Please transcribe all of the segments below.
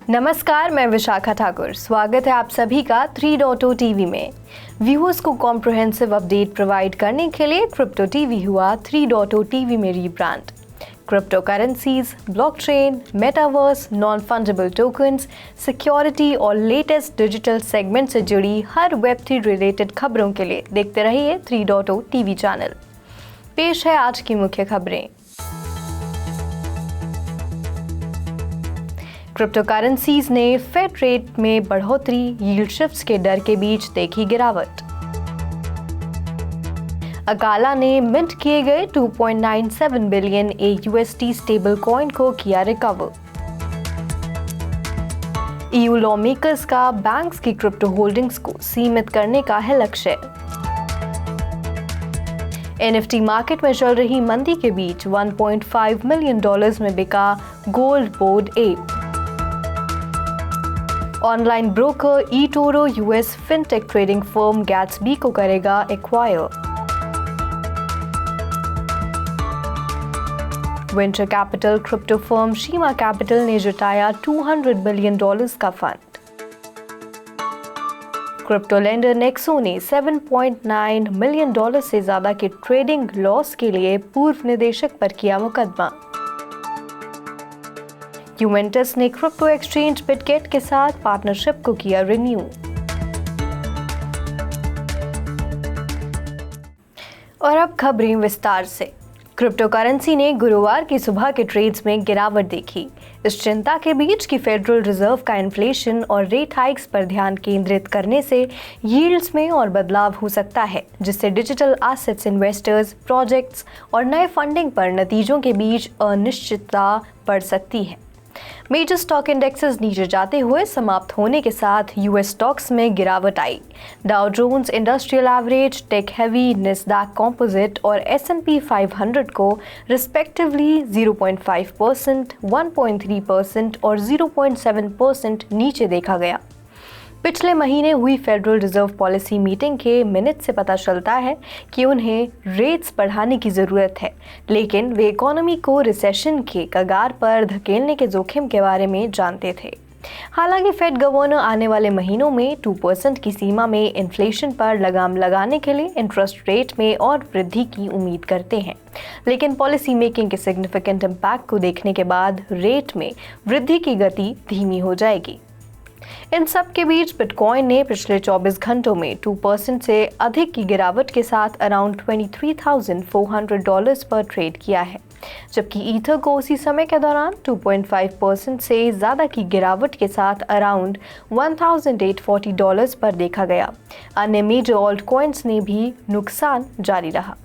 नमस्कार, मैं विशाखा ठाकुर। स्वागत है आप सभी का 3.0 टीवी में। व्यूअर्स को कॉम्प्रिहेंसिव अपडेट प्रोवाइड करने के लिए क्रिप्टो टीवी हुआ 3.0 टीवी में rebrand. Crypto currencies, blockchain, metaverse, non fungible tokens, security और लेटेस्ट डिजिटल सेगमेंट से जुड़ी हर वेब3 रिलेटेड खबरों के लिए देखते रहिए 3.0 टीवी चैनल। पेश है आज की मुख्य खबरें। क्रिप्टो करेंसीज ने फेड रेट में बढ़ोतरी, यील्ड शिफ्ट्स के डर के बीच देखी गिरावट। अकाला ने मिंट किए गए 2.97 बिलियन AUSD स्टेबल कॉइन को किया रिकवर। EU लॉ मेकर्स का बैंक्स की क्रिप्टो होल्डिंग्स को सीमित करने का है लक्ष्य। NFT मार्केट में चल रही मंदी के बीच $1.5 मिलियन में बिका gold board app. Online broker eToro US fintech trading firm Gatsby को करेगा acquire. Venture capital crypto firm Shima Capital ने जुटाया $200 बिलियन का फंड। क्रिप्टो लेंडर नेक्सो ने $7.9 मिलियन से ज्यादा के ट्रेडिंग लॉस के लिए पूर्व निदेशक पर किया मुकदमा। यूवेंटस ने क्रिप्टो एक्सचेंज बिटगेट के साथ पार्टनरशिप को किया रिन्यू। और अब खबरें विस्तार से। क्रिप्टो करेंसी ने गुरुवार की सुबह के ट्रेड्स में गिरावट देखी। इस चिंता के बीच कि फेडरल रिजर्व का इन्फ्लेशन और रेट हाइक्स पर ध्यान केंद्रित करने से यील्ड्स में और बदलाव हो सकता है, जिससे डिजिटल एसेट्स इन्वेस्टर्स, प्रोजेक्ट्स और नए फंडिंग पर नतीजों के बीच अनिश्चितता बढ़ सकती है। मेजर स्टॉक इंडेक्सेस नीचे जाते हुए समाप्त होने के साथ यूएस स्टॉक्स में गिरावट आई। Dow Jones Industrial Average, tech heavy, Nasdaq Composite और S&P 500 को रिस्पेक्टिवली 0.5%, 1.3% और 0.7% नीचे देखा गया। पिछले महीने हुई फेडरल रिजर्व पॉलिसी मीटिंग के मिनट से पता चलता है कि उन्हें रेट्स बढ़ाने की ज़रूरत है, लेकिन वे इकोनॉमी को रिसेशन के कगार पर धकेलने के जोखिम के बारे में जानते थे। हालांकि फेड गवर्नर आने वाले महीनों में 2% की सीमा में इन्फ्लेशन पर लगाम लगाने के लिए इंटरेस्ट रेट में और वृद्धि की उम्मीद करते हैं, लेकिन पॉलिसी मेकिंग के सिग्निफिकेंट इम्पैक्ट को देखने के बाद रेट में वृद्धि की गति धीमी हो जाएगी। इन सब के बीच बिटकॉइन ने पिछले 24 घंटों में 2% से अधिक की गिरावट के साथ अराउंड $23,400 पर ट्रेड किया है, जबकि ईथर को उसी समय के दौरान 2.5% से ज़्यादा की गिरावट के साथ अराउंड $1,840 पर देखा गया। अन्य मेजर ऑल्ट कॉइन्स ने भी नुकसान जारी रहा।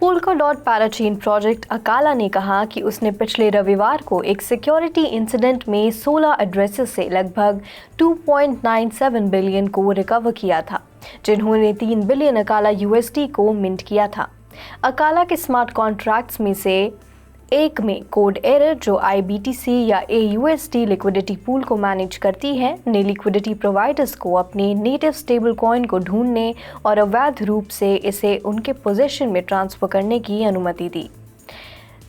पोल्काडॉट पैराचेन प्रोजेक्ट अकाला ने कहा कि उसने पिछले रविवार को एक सिक्योरिटी इंसिडेंट में 16 एड्रेसेस से लगभग 2.97 बिलियन को रिकवर किया था, जिन्होंने 3 बिलियन अकाला USD को मिंट किया था। अकाला के स्मार्ट कॉन्ट्रैक्ट्स में से एक में कोड एरर, जो IBTC या AUSD लिक्विडिटी पूल को मैनेज करती है, ने लिक्विडिटी प्रोवाइडर्स को अपने नेटिव स्टेबल कॉइन को ढूंढने और अवैध रूप से इसे उनके पोजीशन में ट्रांसफर करने की अनुमति दी।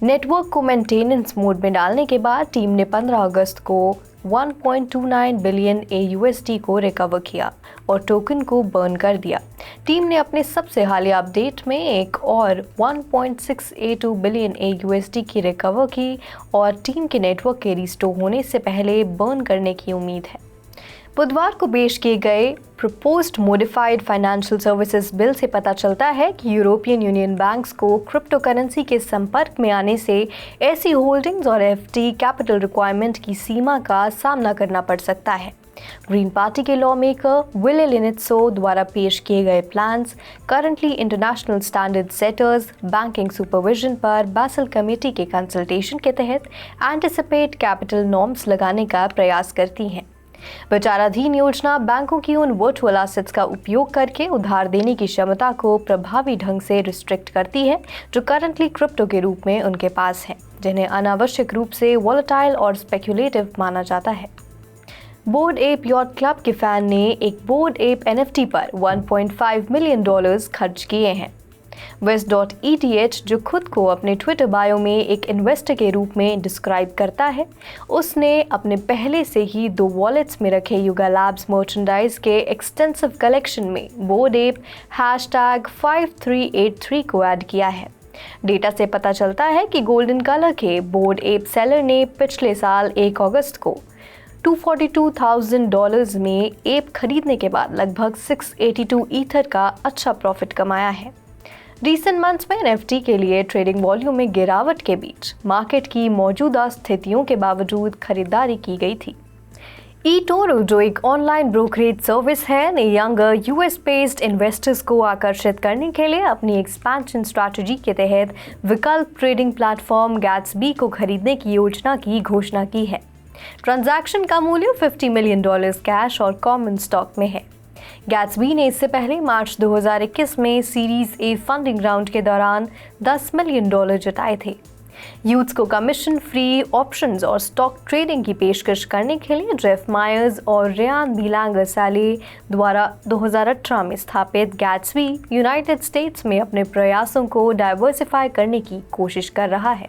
नेटवर्क को मेंटेनेंस मोड में डालने के बाद टीम ने 15 अगस्त को 1.29 बिलियन AUSD को रिकवर किया और टोकन को बर्न कर दिया। टीम ने अपने सबसे हालिया अपडेट में एक और 1.682 बिलियन AUSD की रिकवर की और टीम के नेटवर्क के रिस्टोर होने से पहले बर्न करने की उम्मीद है। बुधवार को पेश किए गए proposed modified financial services bill से पता चलता है कि यूरोपियन यूनियन बैंक्स को क्रिप्टो करेंसी के संपर्क में आने से ऐसी होल्डिंग्स और FD कैपिटल रिक्वायरमेंट की सीमा का सामना करना पड़ सकता है। ग्रीन पार्टी के लॉ मेकर विले लिनित्सो द्वारा पेश किए गए plans currently international standard setters banking supervision पर बासल कमेटी के कंसल्टेशन के तहत एंटिसिपेट कैपिटल नॉर्म्स लगाने का प्रयास करती हैं। विचाराधीन योजना बैंकों की उन वर्चुअल एसेट्स का उपयोग करके उधार देने की क्षमता को प्रभावी ढंग से रिस्ट्रिक्ट करती है, जो करंटली क्रिप्टो के रूप में उनके पास हैं, जिन्हें अनावश्यक रूप से वॉलेटाइल और स्पेक्युलेटिव माना जाता है। बोर्ड एप यॉट क्लब के फैन ने एक बोर्ड एप NFT पर $1.5 मिलियन खर्च किए हैं। West.eth, जो खुद को अपने ट्विटर बायो में एक इन्वेस्टर के रूप में डिस्क्राइब करता है, उसने अपने पहले से ही 2 वॉलेट्स में रखे युगा लैब्स मर्चेंडाइज के एक्सटेंसिव कलेक्शन में बोर्ड एप #5383 को ऐड किया है। डेटा से पता चलता है कि गोल्डन कलर के बोर्ड एप सेलर ने पिछले साल 1 अगस्त को $242,000 में एप खरीदने के बाद लगभग 682 ईथर का अच्छा प्रॉफिट कमाया है। रीसेंट मंथ्स में एनएफटी के लिए ट्रेडिंग वॉल्यूम में गिरावट के बीच मार्केट की मौजूदा स्थितियों के बावजूद खरीदारी की गई थी। eToro, जो एक ऑनलाइन ब्रोकरेज सर्विस है, ने यंगर यूएस बेस्ड इन्वेस्टर्स को आकर्षित करने के लिए अपनी एक्सपेंशन स्ट्रैटेजी के तहत विकल्प ट्रेडिंग प्लेटफॉर्म गैट्सबी को खरीदने की योजना की घोषणा की है। ट्रांजैक्शन का मूल्य $50 मिलियन कैश और कॉमन स्टॉक में है। गैट्सबी ने इससे पहले मार्च 2021 में सीरीज ए फंडिंग राउंड के दौरान $10 मिलियन जुटाए थे। यूथ्स को कमीशन फ्री ऑप्शंस और स्टॉक ट्रेडिंग की पेशकश करने के लिए जेफ मायर्स और रियान बिलांगसाले द्वारा 2018 में स्थापित गैट्सबी यूनाइटेड स्टेट्स में अपने प्रयासों को डाइवर्सिफाई करने की कोशिश कर रहा है।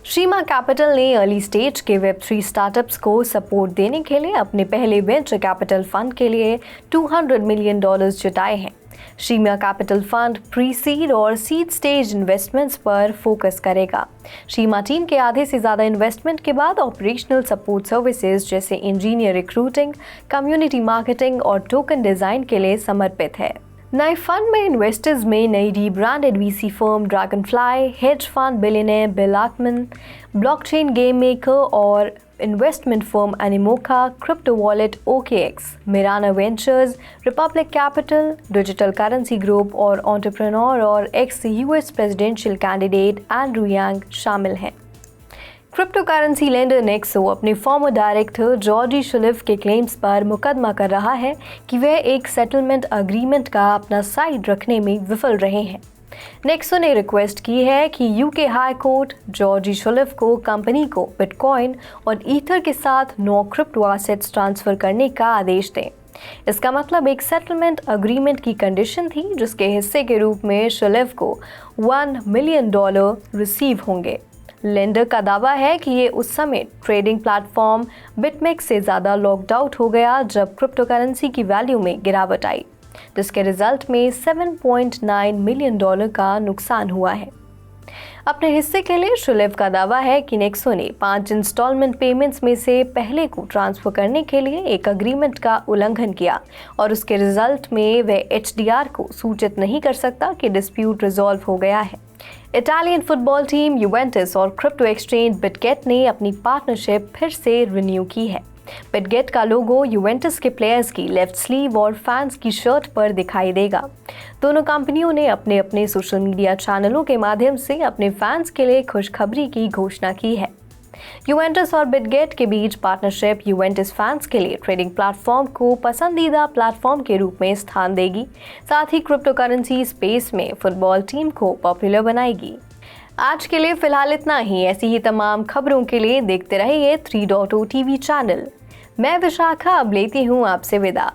शीमा कैपिटल ने अर्ली स्टेज के वेब3 स्टार्टअप्स को सपोर्ट देने के लिए अपने पहले वेंचर कैपिटल फंड के लिए $200 मिलियन जुटाए हैं। शीमा कैपिटल फंड प्री सीड और सीड स्टेज इन्वेस्टमेंट्स पर फोकस करेगा। शीमा टीम के आधे से ज़्यादा इन्वेस्टमेंट के बाद ऑपरेशनल सपोर्ट सर्विसेज जैसे इंजीनियर रिक्रूटिंग, कम्युनिटी मार्केटिंग और टोकन डिज़ाइन के लिए समर्पित है। नए फंड में इन्वेस्टर्स में नई rebranded VC firm Dragonfly, hedge fund billionaire Bill Ackman, blockchain game maker और investment firm Animoca, crypto wallet OKX, Mirana Ventures, Republic Capital, Digital Currency Group और एंटरप्रेन्योर और ex US presidential candidate Andrew Yang शामिल हैं। Crypto currency lender Nexo अपने former director Georgi Shulev के claims पर मुकदमा कर रहा है कि वह एक सेटलमेंट अग्रीमेंट का अपना साइड रखने में विफल रहे हैं। नेक्सो ने रिक्वेस्ट की है कि यूके हाई कोर्ट जॉर्जी शुलिफ को कंपनी को बिटकॉइन और ईथर के साथ 9 क्रिप्टो एसेट्स ट्रांसफर करने का आदेश दें। इसका मतलब एक सेटलमेंट अग्रीमेंट की कंडीशन थी जिसके हिस्से के रूप में शुलिफ को $1 मिलियन रिसीव होंगे। लेंडर का दावा है कि ये उस समय ट्रेडिंग प्लेटफॉर्म बिटमेक्स से ज़्यादा लॉक्ड आउट हो गया जब क्रिप्टो करेंसी की वैल्यू में गिरावट आई, जिसके रिजल्ट में $7.9 मिलियन का नुकसान हुआ है। अपने हिस्से के लिए शुलिफ का दावा है कि नेक्सो ने 5 इंस्टॉलमेंट पेमेंट्स में से पहले को ट्रांसफर करने के लिए एक अग्रीमेंट का उल्लंघन किया और उसके रिजल्ट में वह HDR को सूचित नहीं कर सकता कि डिस्प्यूट रिजॉल्व हो गया है। इटालियन फुटबॉल टीम यूवेंटस और क्रिप्टो एक्सचेंज बिटगेट ने अपनी पार्टनरशिप फिर से रिन्यू की है। बिटगेट का लोगो यूवेंटस के प्लेयर्स की लेफ्ट स्लीव और फैंस की शर्ट पर दिखाई देगा। दोनों कंपनियों ने अपने अपने सोशल मीडिया चैनलों के माध्यम से अपने फैंस के लिए खुशखबरी की घोषणा की है। यूवेंटस और बिटगेट के बीच पार्टनरशिप यूवेंटस फैंस के लिए ट्रेडिंग प्लेटफॉर्म को पसंदीदा प्लेटफॉर्म के रूप में स्थान देगी, साथ ही क्रिप्टो करेंसी स्पेस में फुटबॉल टीम को पॉपुलर बनाएगी। आज के लिए फिलहाल इतना ही। ऐसी ही तमाम खबरों के लिए देखते रहिए 3.0 टीवी चैनल। मैं विशाखा अब लेती हूँ आपसे विदा।